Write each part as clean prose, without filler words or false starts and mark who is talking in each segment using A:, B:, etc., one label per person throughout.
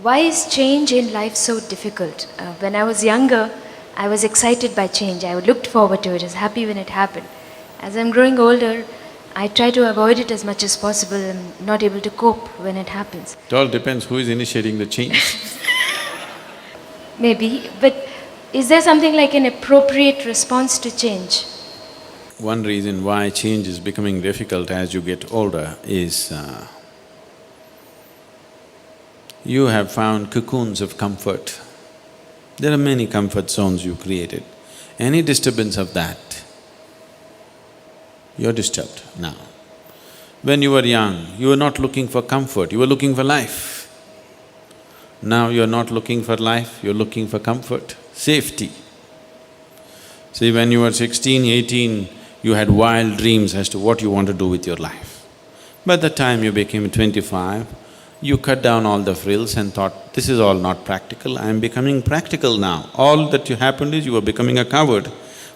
A: Why is change in life so difficult? When I was younger, I was excited by change. I looked forward to it. I was happy when it happened. As I'm growing older, I try to avoid it as much as possible. I'm not able to cope when it happens.
B: It all depends who is initiating the change.
A: Maybe, but is there something like an appropriate response to change?
B: One reason why change is becoming difficult as you get older is you have found cocoons of comfort. There are many comfort zones you created. Any disturbance of that, you're disturbed now. When you were young, you were not looking for comfort, you were looking for life. Now you're not looking for life, you're looking for comfort, safety. See, when you were 16, 18, you had wild dreams as to what you want to do with your life. By the time you became 25, you cut down all the frills and thought, this is all not practical, I am becoming practical now. All that happened is you were becoming a coward,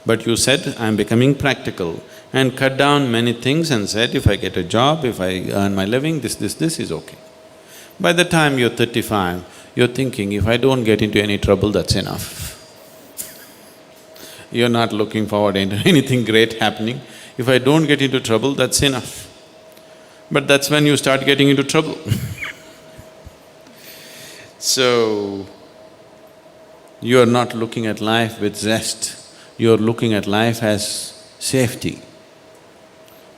B: but you said, I am becoming practical, and cut down many things and said, if I get a job, if I earn my living, this is okay. By the time you're 35, you're thinking, if I don't get into any trouble, that's enough. You're not looking forward into anything great happening. If I don't get into trouble, that's enough. But that's when you start getting into trouble. So, you're not looking at life with zest, you're looking at life as safety.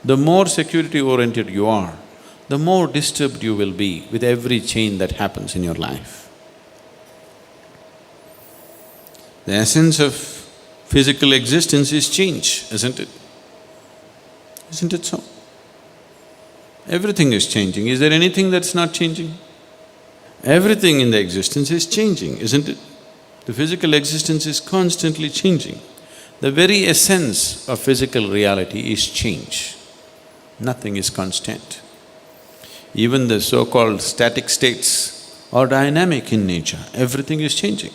B: The more security-oriented you are, the more disturbed you will be with every change that happens in your life. The essence of physical existence is change, isn't it? Isn't it so? Everything is changing. Is there anything that's not changing? Everything in the existence is changing, isn't it? The physical existence is constantly changing. The very essence of physical reality is change. Nothing is constant. Even the so-called static states are dynamic in nature, everything is changing.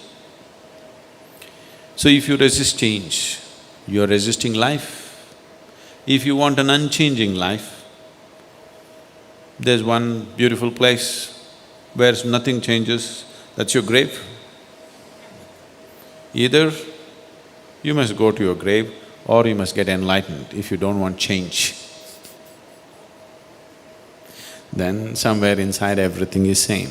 B: So if you resist change, you are resisting life. If you want an unchanging life, there's one beautiful place where nothing changes, that's your grave. Either you must go to your grave or you must get enlightened if you don't want change. Then somewhere inside everything is same.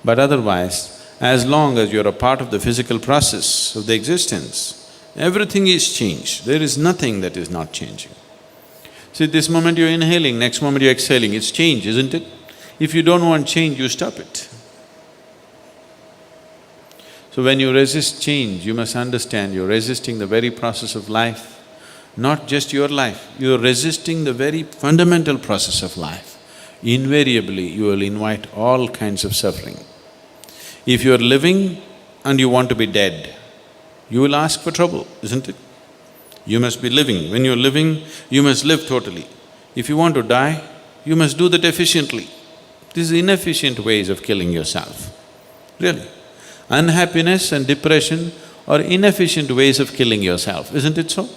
B: But otherwise, as long as you're a part of the physical process of the existence, everything is changed, there is nothing that is not changing. See, this moment you're inhaling, next moment you're exhaling, it's change, isn't it? If you don't want change, you stop it. So when you resist change, you must understand you're resisting the very process of life, not just your life, you're resisting the very fundamental process of life. Invariably, you will invite all kinds of suffering. If you're living and you want to be dead, you will ask for trouble, isn't it? You must be living. When you're living, you must live totally. If you want to die, you must do that efficiently. These are inefficient ways of killing yourself, really. Unhappiness and depression are inefficient ways of killing yourself, isn't it so?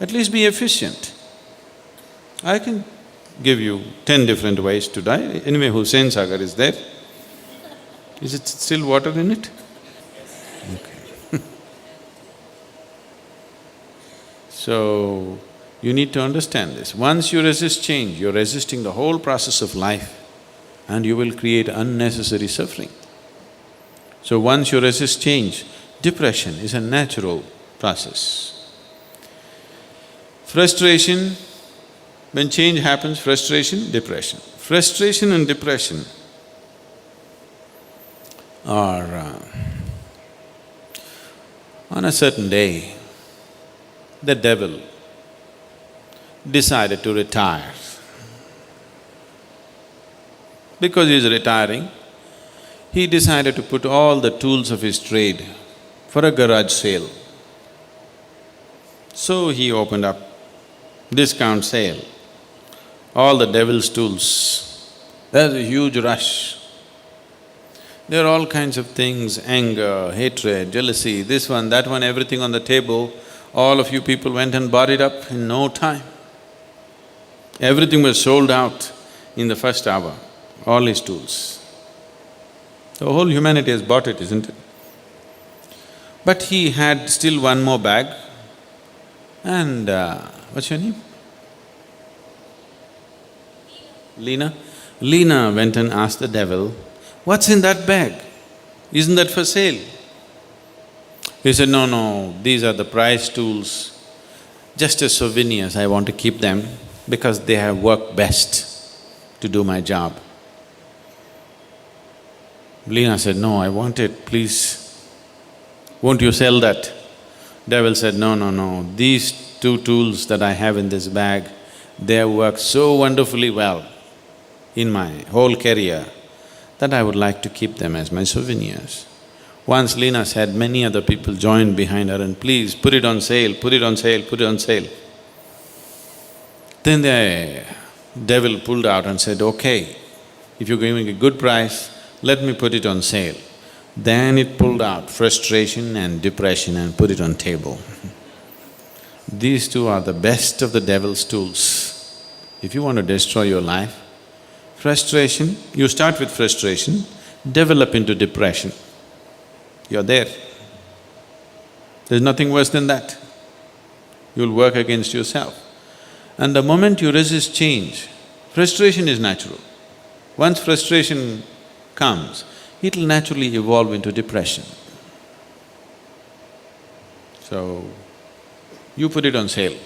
B: At least be efficient. I can give you 10 different ways to die. Anyway, Hussain Sagar is there. Is it still water in it? Okay. So, you need to understand this. Once you resist change, you're resisting the whole process of life and you will create unnecessary suffering. So once you resist change, depression is a natural process. Frustration, when change happens, frustration, depression. Frustration and depression are… on a certain day, the devil decided to retire. Because he is retiring, he decided to put all the tools of his trade for a garage sale. So he opened up discount sale, all the devil's tools. There's a huge rush. There are all kinds of things, anger, hatred, jealousy, this one, that one, everything on the table. All of you people went and bought it up in no time. Everything was sold out in the first hour, all his tools. The whole humanity has bought it, isn't it? But he had still one more bag and what's your name? Leena? Leena went and asked the devil, "What's in that bag? Isn't that for sale?" He said, "No, no, these are the prize tools. Just as souvenirs, I want to keep them because they have worked best to do my job." Leena said, "No, I want it, please. Won't you sell that?" Devil said, "No, no, no, these two tools that I have in this bag, they have worked so wonderfully well in my whole career that I would like to keep them as my souvenirs." Once Leena said, many other people joined behind her and, "Please, put it on sale, put it on sale, put it on sale." Then the devil pulled out and said, "Okay, if you're giving a good price, let me put it on sale." Then it pulled out frustration and depression and put it on table. These two are the best of the devil's tools. If you want to destroy your life, frustration, you start with frustration, develop into depression. You're there. There's nothing worse than that. You'll work against yourself. And the moment you resist change, frustration is natural. Once frustration comes, it'll naturally evolve into depression. So, you put it on sale.